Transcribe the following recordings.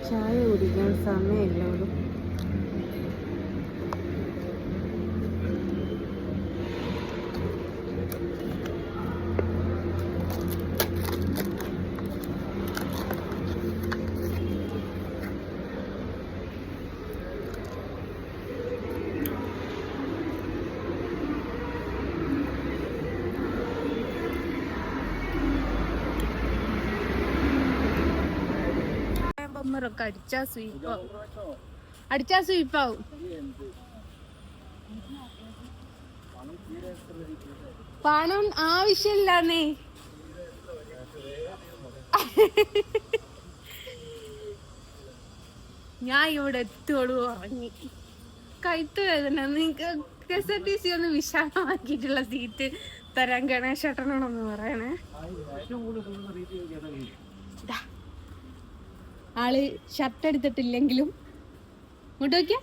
ചായ കുടിക്കാൻ സമയമില്ല ഒരു ഒക്കെ അടിച്ചാ സ്വീപ്പാവും. പണം ആവശ്യമില്ലാന്നേ. ഞാൻ ഇവിടെ എത്തോളൂ ഉറങ്ങി. കഴുത്ത് വേദന. നിങ്ങക്ക് KSRTC ഒന്ന് വിശാലമാക്കിയിട്ടുള്ള സീറ്റ് തരാൻ ഗണേശേട്ടനോടൊന്ന് പറയണേ. ആള് ഷർട്ട് എടുത്തിട്ടില്ലെങ്കിലും ഇങ്ങോട്ട് നോക്കിയ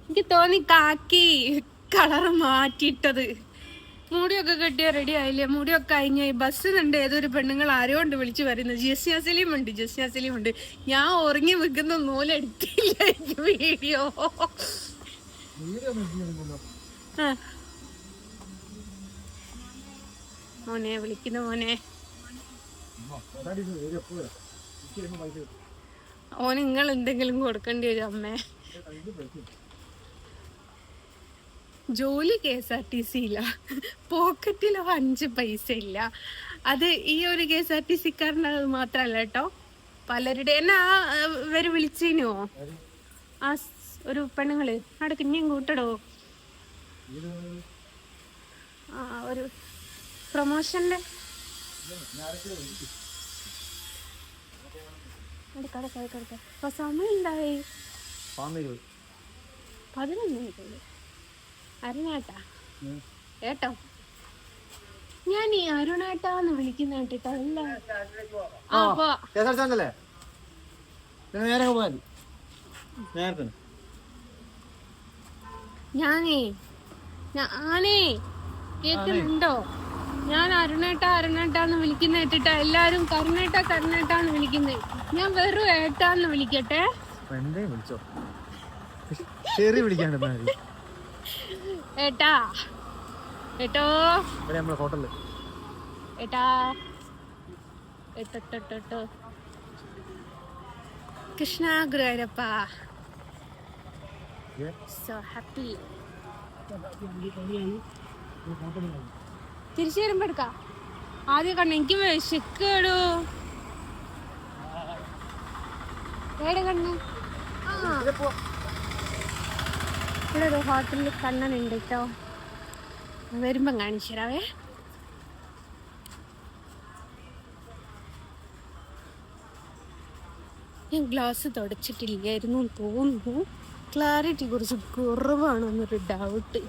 എനിക്ക് തോന്നി കാക്കി കളറ് മാറ്റിയിട്ടത്. മുടിയൊക്കെ കെട്ടിയാ റെഡി ആയില്ലേ? മുടിയൊക്കെ കഴിഞ്ഞ ബസ് ഉണ്ട്. ഏതൊരു പെണ്ണുങ്ങൾ ആരോ ഉണ്ട് വിളിച്ചു പറയുന്നത്. ജസ്ന സലീം ഉണ്ട്. ഞാൻ ഉറങ്ങി വെക്കുന്ന നൂലെടുത്തില്ല വീഡിയോ. മോനെ വിളിക്കുന്ന മോനെ. ഓന് നിങ്ങൾ എന്തെങ്കിലും കൊടുക്കേണ്ടി വരും അമ്മേ. ജോലി KSRTC ഇല്ല, പോക്കറ്റിലോ 5 പൈസ ഇല്ല. അത് ഈ ഒരു KSRTC-ക്കാരൻ്റെ മാത്രല്ല കേട്ടോ, പലരുടെ. എന്നാ ഇവര് വിളിച്ചിനോ ആ ഒരു പെണ്ണുങ്ങള് അവിടെ കുഞ്ഞും കൂട്ടടോ. ആ ഒരു പ്രൊമോഷന്റെ സമയം ഉണ്ടായി 11 അരുണേട്ടാ കേട്ടോ. ഞാൻ ഈ അരുണേട്ടാന്ന് വിളിക്കുന്ന കേട്ടോ. ഞാനേ കേക്കുന്നുണ്ടോ? ഞാൻ അരുണേട്ടാന്ന് വിളിക്കുന്ന കേട്ടിട്ടാ എല്ലാരും കരുണേട്ടാന്ന് വിളിക്കുന്നത്. ഞാൻ വെറും ഏട്ടാന്ന് വിളിക്കട്ടെ. ഏട്ടാ ഏട്ടോ ഏട്ടാ ഏട്ടോ കൃഷ്ണ ഗുരുവായൂരപ്പ. So happy. തിരിച്ചു വരുമ്പോ എടുക്കാം. ആദ്യം കണ്ണ എനിക്ക് വിശക്കടൂ. ഏടെ കണ്ണ്? ഇവിടെ ഒരു ഹോട്ടലിൽ കണ്ണനുണ്ട് കേട്ടോ. വരുമ്പം കാണിച്ചു തരാവേ. ഞാൻ ഗ്ലാസ് തുടച്ചിട്ടില്ലായിരുന്നു തോന്നുന്നു. ക്ലാരിറ്റി കുറച്ച് കുറവാണെന്നൊരു ഡൗട്ട്.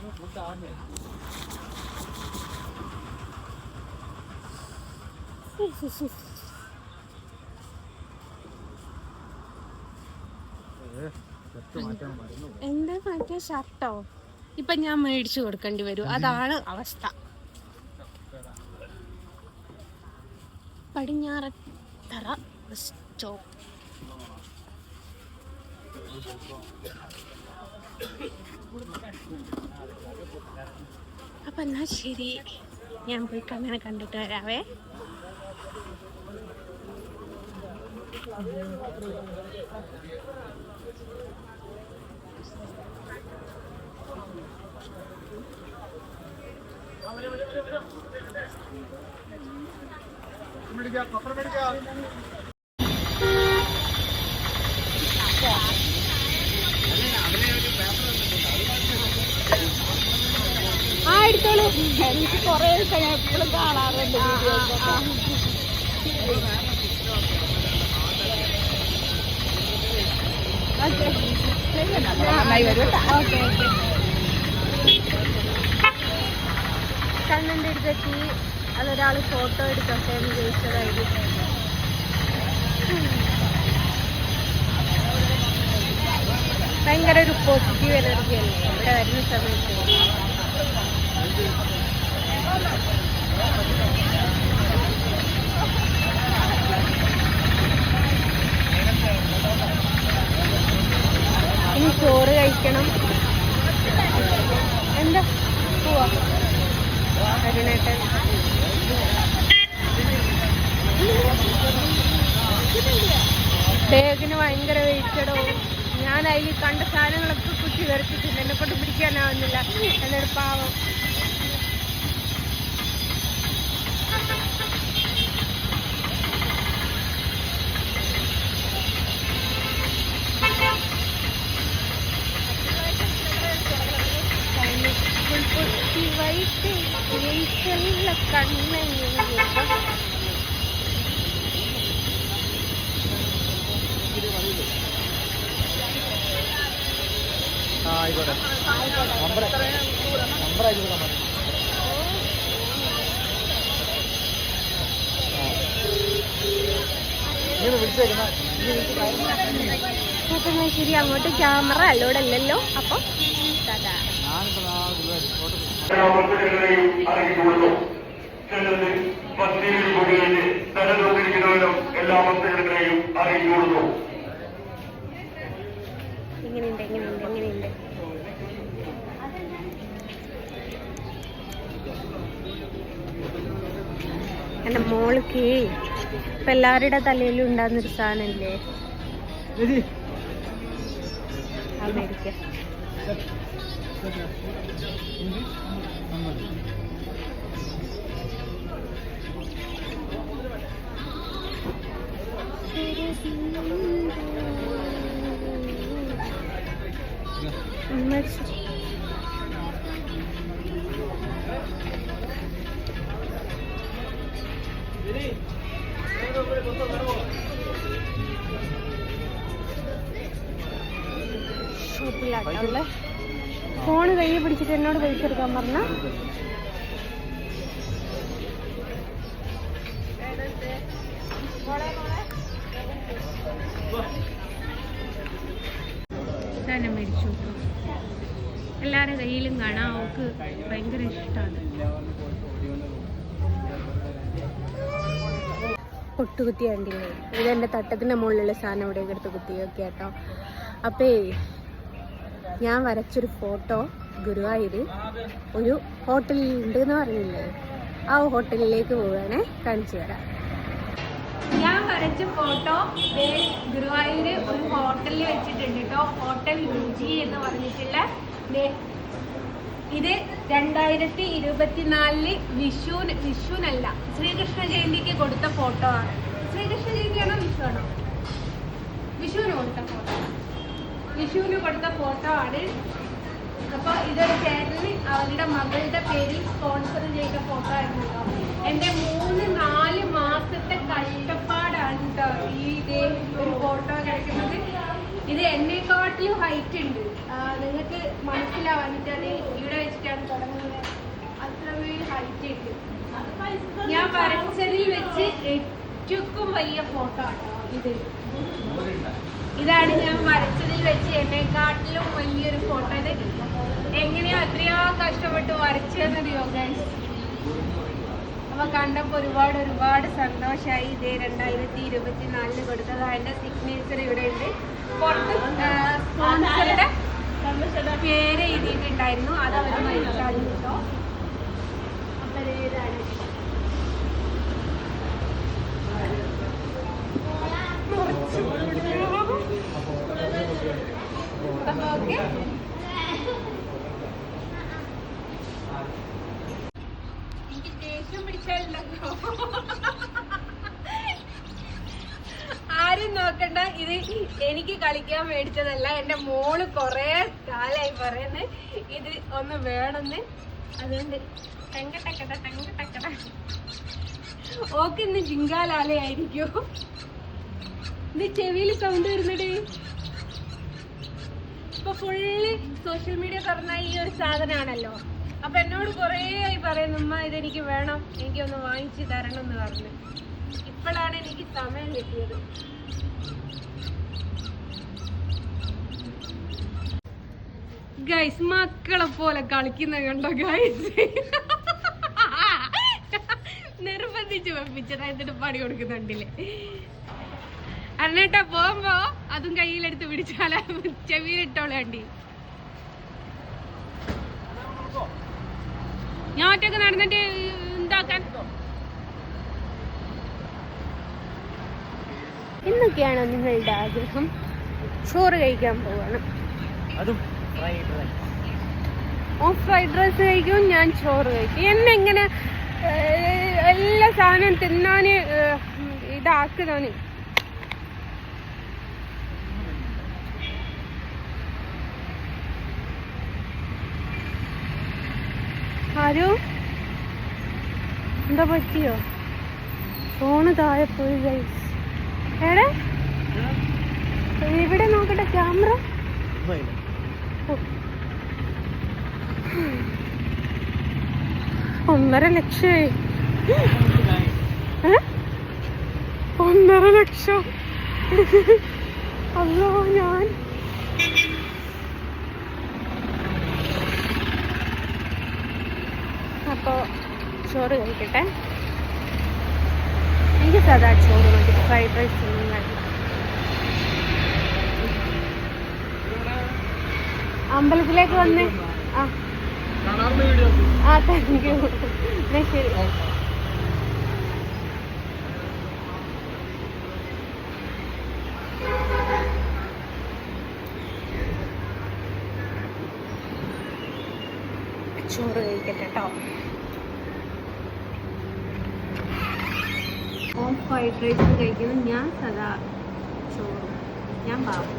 എന്താ മറ്റേ ഷർട്ടോ ഇപ്പൊ ഞാൻ മേടിച്ചു കൊടുക്കേണ്ടി വരും. അതാണ് അവസ്ഥ. Padinjarathara bus stop. അപ്പൊ എന്നാ ശരി, ഞാൻ പോയി കണ്ണനെ കണ്ടിട്ട് വരാവേ. എടുത്തോളൂ. എനിക്ക് കൊറേ എപ്പോഴും കാണാറുണ്ട് വീഡിയോസൊക്കെ. കണ്ണൻ്റെ അടുത്തെത്തി. അതൊരാൾ ഫോട്ടോ എടുക്കട്ടെ എന്ന് ചോദിച്ചതായിരിക്കും. ഭയങ്കര ഒരു പോസിറ്റീവ് എനർജി അല്ലേ ഇവിടെ വരുന്ന സമയത്ത്. അരുണേട്ടൻ. ബാഗിന് ഭയങ്കര വെയിറ്റഡോ. ഞാൻ അതിൽ കണ്ട സാധനങ്ങളൊക്കെ കുത്തി വരച്ചിട്ടുണ്ട്. എന്നെ കൊണ്ട് പിടിക്കാനാവുന്നില്ല. എന്നൊരു പാവം. ശരി, അങ്ങോട്ട് ക്യാമറ അല്ലോടെ അല്ലല്ലോ. അപ്പൊ എങ്ങനെയുണ്ട് എങ്ങനെയുണ്ട് എങ്ങനെയുണ്ട്? എന്റെ മോൾക്ക് ഇപ്പൊ എല്ലാവരുടെ തലയിലും ഉണ്ടാകുന്നൊരു സാധനല്ലേ അമേരിക്ക. ഷോപ്പിലാട്ടുള്ള ഫോണ് കയ്യിൽ പിടിച്ചിട്ട് എന്നോട് പൈസ എടുക്കാൻ പറഞ്ഞ തന്നെ മേടിച്ചു. എല്ലാവരുടെ കയ്യിലും കാണാം. അവൾക്ക് ഭയങ്കര ഇഷ്ടമാണ്. പൊട്ടുകുത്തി കണ്ടില്ലേ? ഇതെൻ്റെ തട്ടത്തിൻ്റെ മുകളിലുള്ള സാധനം ഇവിടേക്ക് എടുത്ത് കുത്തിയൊക്കെ കേട്ടോ. അപ്പേ ഞാൻ വരച്ചൊരു ഫോട്ടോ ഗുരുവായൂർ ഒരു ഹോട്ടലിൽ ഉണ്ട് എന്ന് പറഞ്ഞില്ലേ, ആ ഹോട്ടലിലേക്ക് പോവാണേ, കാണിച്ചു തരാം. ഞാൻ വരച്ച ഫോട്ടോ ഗുരുവായൂർ ഒരു ഹോട്ടലിൽ വെച്ചിട്ടുണ്ട് കേട്ടോ. ഹോട്ടൽ രുചി എന്ന് പറഞ്ഞിട്ടുള്ള. ഇത് 2024 വിഷുവിനല്ല, ശ്രീകൃഷ്ണ ജയന്തിക്ക് കൊടുത്ത ഫോട്ടോ ആണ്. ശ്രീകൃഷ്ണ ജയന്തിയാണോ വിഷുവാണോ? വിഷുവിന് കൊടുത്ത ഫോട്ടോ. വിഷുവിന് കൊടുത്ത ഫോട്ടോ ആണ്. അപ്പോൾ ഇതൊരു ചേട്ടന് അവരുടെ മകളുടെ പേരിൽ സ്പോൺസർ ചെയ്ത ഫോട്ടോ ആയിരുന്നു കേട്ടോ. എൻ്റെ 3-4 മാസത്തെ കഷ്ടപ്പാടാണ് കേട്ടോ ഈ ഒരു ഫോട്ടോ കിടക്കുന്നത്. ഇത് എന്നെക്കാട്ടിലും ഹൈറ്റ് ഉണ്ട്. നിങ്ങൾക്ക് മനസ്സിലാവാനിട്ടാണ് ഇവിടെ വെച്ചിട്ടാണ് തുടങ്ങുന്നത്. അത്രമേൽ ഹൈറ്റ് ഉണ്ട്. ഞാൻ വരച്ചതിൽ വെച്ച് ഏറ്റവും വലിയ ഫോട്ടോ ആട്ടോ ഇത്. ഇതാണ് ഞാൻ വരച്ചതിൽ വെച്ച് എന്നെക്കാട്ടിലും വലിയൊരു ഫോട്ടോ. ഇത് എങ്ങനെയോ അത്രയോ കഷ്ടപ്പെട്ട് വരച്ചതെന്നറിയോ ഗൈസ്? അപ്പൊ കണ്ടപ്പോ ഒരുപാട് സന്തോഷമായി. ഇതേ 2024 കൊടുത്തത്. അതിന്റെ സിഗ്നേച്ചർ ഇവിടെ ഉണ്ട്. പുറത്ത് സ്പോൺസറുടെ പേര് എഴുതിയിട്ടുണ്ടായിരുന്നു. അത് അവർ മരിച്ചാലും കേട്ടോ. അപ്പൊ ഇതാണ്. അപ്പൊ ഓക്കെ, എനിക്ക് ദേഷ്യം പിടിച്ചാലുണ്ടല്ലോ ആരും നോക്കണ്ട. ഇത് എനിക്ക് കളിക്കാൻ മേടിച്ചതല്ല. എൻ്റെ മോള് കൊറേ കാലായി പറയുന്നത് ഇത് ഒന്ന് വേണമെന്ന്. അതുകൊണ്ട് ടങ്കട്ടക്കട ഓക്കെ. ഇന്ന് ജിങ്കാലാലയായിരിക്കും. ഇത് ചെവിയിൽ സൗണ്ട് വരുന്നത്. ഇപ്പൊ ഫുള്ള് സോഷ്യൽ മീഡിയ തുറന്ന ഈ ഒരു സാധനമാണല്ലോ. അപ്പൊ എന്നോട് കുറേ ആയി പറയുന്നു, ഉമ്മ ഇതെനിക്ക് വേണം, എനിക്കൊന്ന് വാങ്ങിച്ചു തരണം എന്ന് പറഞ്ഞു. ഇപ്പോഴാണ് എനിക്ക് സമയം കിട്ടിയത്. ഗൈസ്, മക്കളെ പോലെ കളിക്കുന്ന കണ്ടോ ഗൈസ്? നിർബന്ധിച്ച് വെപ്പിച്ചതാ. എന്നിട്ട് പണി കൊടുക്കുന്നുണ്ടില്ലേ? അന്നേട്ടാ പോകുമ്പോ അതും കയ്യിലെടുത്ത് പിടിച്ചാല ചെവിയിലിട്ടോളാണ്ടി. ഞാൻ ഒറ്റക്ക് നടന്നിട്ട് എന്താക്കാൻ? എന്നൊക്കെയാണോ നിങ്ങളുടെ ആഗ്രഹം? ചോറ് കഴിക്കാൻ പോവാണ്. ഫ്രൈഡ് റൈസ് കഴിക്കും, ഞാൻ ചോറ് കഴിക്കും. എന്നെങ്ങനെ എല്ലാ സാധനം തിന്നാന് ഇതാക്കുന്നതാണ്. ആരോ എന്താ പറ്റിയോ? ഫോണ് താഴെ പോയി ഗൈസ്. എവിടെ ഇവിടെ നോക്കട്ടെ ക്യാമറ. 1.5 ലക്ഷമായി. 1.5 ലക്ഷം. അല്ലോ ഞാൻ അപ്പോ ചോറ് കഴിക്കട്ടെ. എനിക്ക് സാധാ ചോറ് മതി, ഫ്രൈഡ് റൈസ് ഒന്നും വേണ്ട. അമ്പലത്തിലേക്ക് വന്നേ. Thank you. ശരി. ചോറ് കഴിക്കട്ടെ കേട്ടോ. ഫ്രൈഡ് റൈസ് കഴിക്കുന്നത്, ഞാൻ സദാ ചോറ്. ഞാൻ പാവം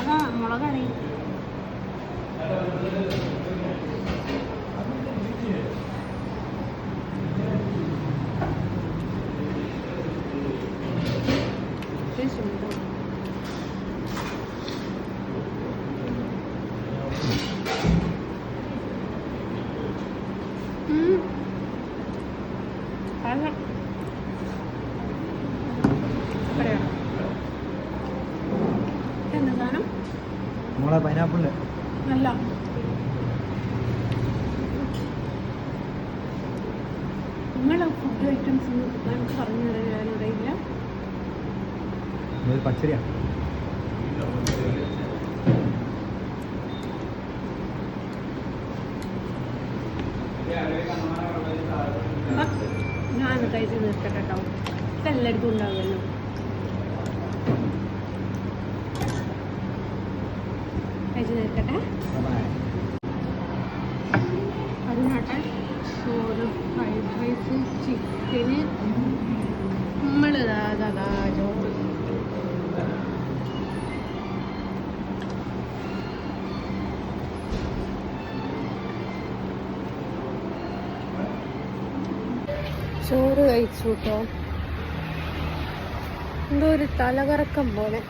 അതാ മുളകറി. പൈനാപ്പിളില് നല്ല നിങ്ങളെ ഫുഡ് ഐറ്റംസ് പറഞ്ഞു തരാനിടയില്ല. പച്ചരിയാ. ഞാൻ കഴിച്ച് നിർത്തട്ടെ കേട്ടോ. ഇതെല്ലായിടത്തും ഉണ്ടാവുമല്ലോ. കഴിച്ച് നിർത്തട്ടെ. അതിനാട്ടെ ചോറ്, ഫ്രൈഡ് റൈസ്, ചിക്കന്, നമ്മൾ ചോറ്. ചോറ് കഴിച്ചു കേട്ടോ. എന്തോ ഒരു തലകറക്കം പോലെ.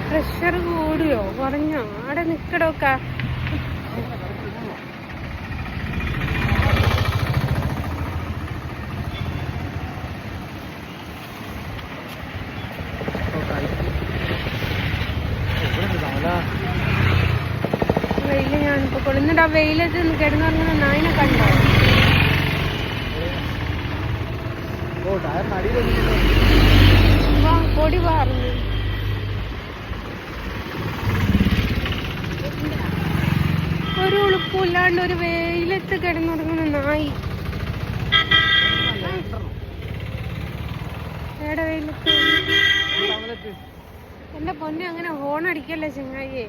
പ്രഷർ കൂടിയോ പറഞ്ഞോ? അവിടെ നിക്കടൊക്കെ. വെയില് ഞാനിപ്പോ കൊള്ളുന്നുണ്ട്. ആ വെയിലത്ത് കിടന്നുറങ്ങുന്ന നായിനെ കണ്ടോ? പൊടി പറഞ്ഞു. ഒരു ഉളുപ്പില്ലാണ്ട് ഒരു വെയിലത്ത് കിടന്നുറങ്ങുന്ന നായി. ഏടെ വെയിലത്ത്? എന്റെ പൊന്നെ, അങ്ങനെ ഹോൺ അടിക്കല്ലേ ചെങ്ങായിയെ.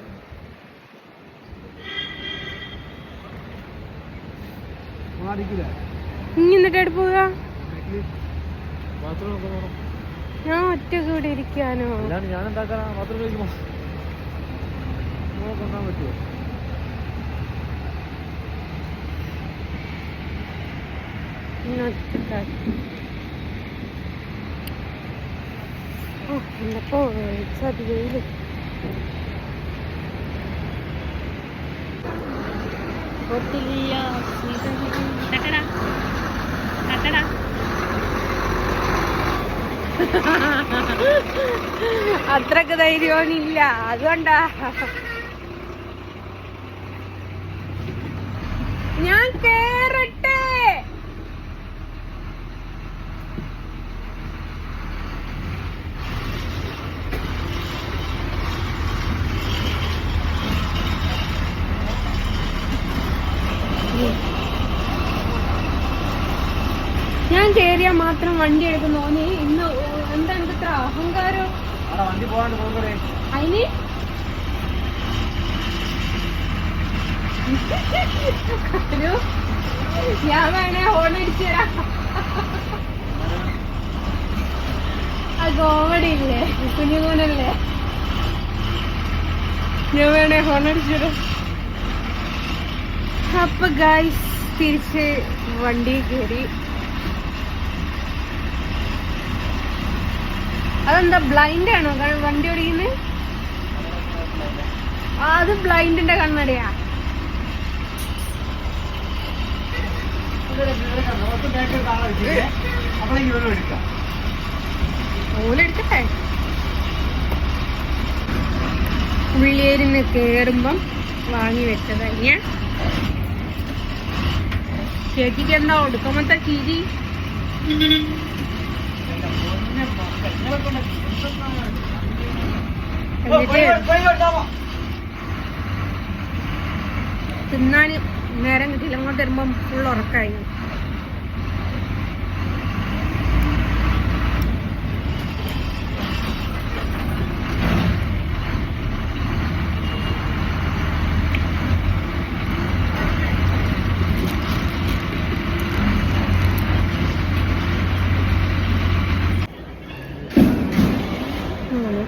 ഇനി എന്നിട്ട് എവിടെ പോവാ? ഞാൻ ഒറ്റക്ക് ഇവിടെ ഇരിക്കാനോ? ഞാൻ എന്താക്കാനാ? മാത്രം കഴിക്കുമോ? കൊണ്ടാൻ പറ്റുമോ? എന്നപ്പോ അത് വെയില്. അത്രക്ക് ധൈര്യമൊന്നുമില്ല, അതുകൊണ്ടാ. ഞാൻ കേറട്ടെ. ഞാൻ കേറിയാൽ മാത്രം വണ്ടി എടുക്കുന്നു. ഓന് ഇന്ന് എന്താ ഇത്ര അഹങ്കാരം അതിന്. ഞാൻ വേണേ ഹോൺ അടിച്ചു തരാം. ആ കോമഡി ഇല്ലേ, കുഞ്ഞുകൂനല്ലേ, ഞാൻ വേണേ ഹോൺ അടിച്ചു തരാം. അപ്പൊ ഗൈസ് തിരിച്ച് വണ്ടി കയറി. അതെന്താ ബ്ലൈൻഡ് ആണോ വണ്ടി ഓടിക്കുന്നത്? അത് ബ്ലൈൻഡിന്റെ കണ്ണടയാ. ഓലെടുക്കട്ടെ. ഉള്ളിയേരിന്ന് കേറുമ്പം വാങ്ങി വെച്ചത് ഞാൻ. ചേച്ചിക്ക് എന്താ ഒടുക്കമത്തെ ചിരി. തിന്നാന് നേരം കിട്ടിയില്ല. അങ്ങോട്ട് വരുമ്പം ഫുൾ ഉറക്കായി.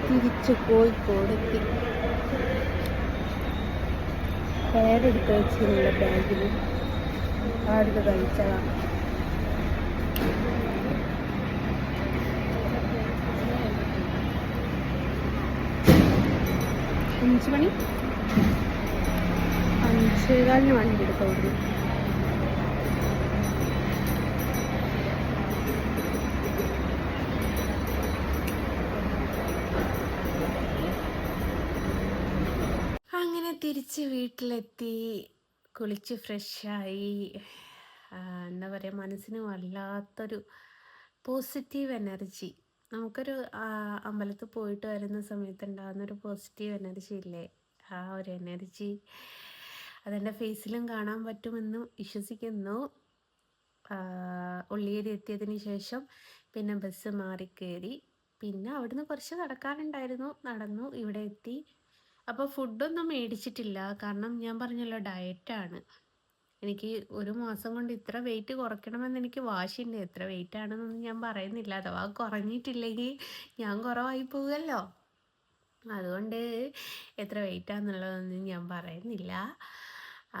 തിരിച്ച് കോഴിക്കോടെത്തി. പേരെടുത്ത് വെച്ചിട്ടുള്ള ബാഗിൽ ആടുത്ത് കഴിച്ചതാണ്. 5 മണി 5:15 വണ്ടി എടുത്തോളൂ. അങ്ങനെ തിരിച്ച് വീട്ടിലെത്തി, കുളിച്ച് ഫ്രഷായി. എന്താ പറയുക, മനസ്സിന് വല്ലാത്തൊരു പോസിറ്റീവ് എനർജി. നമുക്കൊരു അമ്പലത്തിൽ പോയിട്ട് വരുന്ന സമയത്ത് ഉണ്ടാകുന്നൊരു പോസിറ്റീവ് എനർജി ഇല്ലേ, ആ ഒരു എനർജി അതെൻ്റെ ഫേസിലും കാണാൻ പറ്റുമെന്ന് വിശ്വസിക്കുന്നു. ഉള്ളിയേരി എത്തിയതിന് ശേഷം പിന്നെ ബസ് മാറിക്കയറി. പിന്നെ അവിടുന്ന് കുറച്ച് നടക്കാനുണ്ടായിരുന്നു, നടന്നു ഇവിടെ എത്തി. അപ്പോൾ ഫുഡൊന്നും മേടിച്ചിട്ടില്ല, കാരണം ഞാൻ പറഞ്ഞല്ലോ ഡയറ്റാണ്. എനിക്ക് 1 മാസം കൊണ്ട് ഇത്ര വെയിറ്റ് കുറയ്ക്കണമെന്ന് എനിക്ക് വാശിയുണ്ട്. എത്ര വെയിറ്റ് ആണെന്നൊന്നും ഞാൻ പറയുന്നില്ല, അഥവാ കുറഞ്ഞിട്ടില്ലെങ്കിൽ ഞാൻ കുറവായി പോകുമല്ലോ. അതുകൊണ്ട് എത്ര വെയിറ്റാന്നുള്ളതൊന്നും ഞാൻ പറയുന്നില്ല.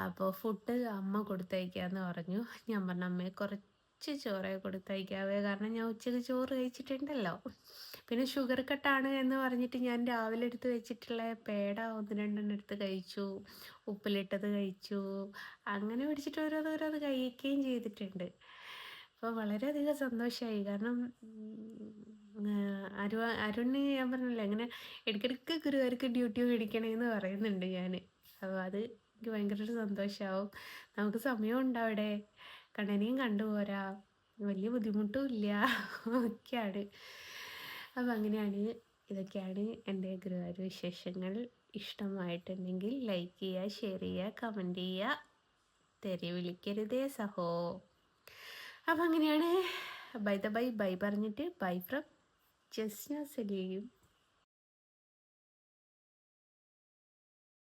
അപ്പോൾ ഫുഡ് അമ്മ കൊടുത്തയക്കാമെന്ന് പറഞ്ഞു. ഞാൻ പറഞ്ഞു അമ്മയെ കുറച്ച് ചോറേ കൊടുത്തയക്കാവേ, കാരണം ഞാൻ ഉച്ചയ്ക്ക് ചോറ് കഴിച്ചിട്ടുണ്ടല്ലോ. പിന്നെ ഷുഗർ കട്ടാണ് എന്ന് പറഞ്ഞിട്ട് ഞാൻ രാവിലെ എടുത്ത് വെച്ചിട്ടുള്ള പേട 1-2 എടുത്ത് കഴിച്ചു, ഉപ്പിലിട്ടത് കഴിച്ചു, അങ്ങനെ പിടിച്ചിട്ട് ഓരോന്ന് കഴിക്കുകയും ചെയ്തിട്ടുണ്ട്. അപ്പോൾ വളരെയധികം സന്തോഷമായി. കാരണം അരുണ് ഞാൻ പറഞ്ഞില്ല, അങ്ങനെ ഇടയ്ക്കിടയ്ക്ക് ഗുരുവായൂർക്ക് ഡ്യൂട്ടി മേടിക്കണേന്ന് പറയുന്നുണ്ട് ഞാൻ. അപ്പോൾ അത് എനിക്ക് ഭയങ്കര ഒരു സന്തോഷമാവും. നമുക്ക് സമയം ഉണ്ടാവിടെ, കണ്ണനെയും കണ്ടുപോരാ, വലിയ ബുദ്ധിമുട്ടും ഇല്ല, ഒക്കെയാണ്. അപ്പം അങ്ങനെയാണ്, ഇതൊക്കെയാണ് എൻ്റെ ഗുരുവായൂർ വിശേഷങ്ങൾ. ഇഷ്ടമായിട്ടുണ്ടെങ്കിൽ ലൈക്ക് ചെയ്യുക, ഷെയർ ചെയ്യുക, കമൻറ്റ് ചെയ്യുക. തെറി വിളിക്കരുതേ സഹോ. അപ്പം അങ്ങനെയാണ്. ബൈ പറഞ്ഞിട്ട് ബൈ ഫ്രം ജസ്ന സലീം.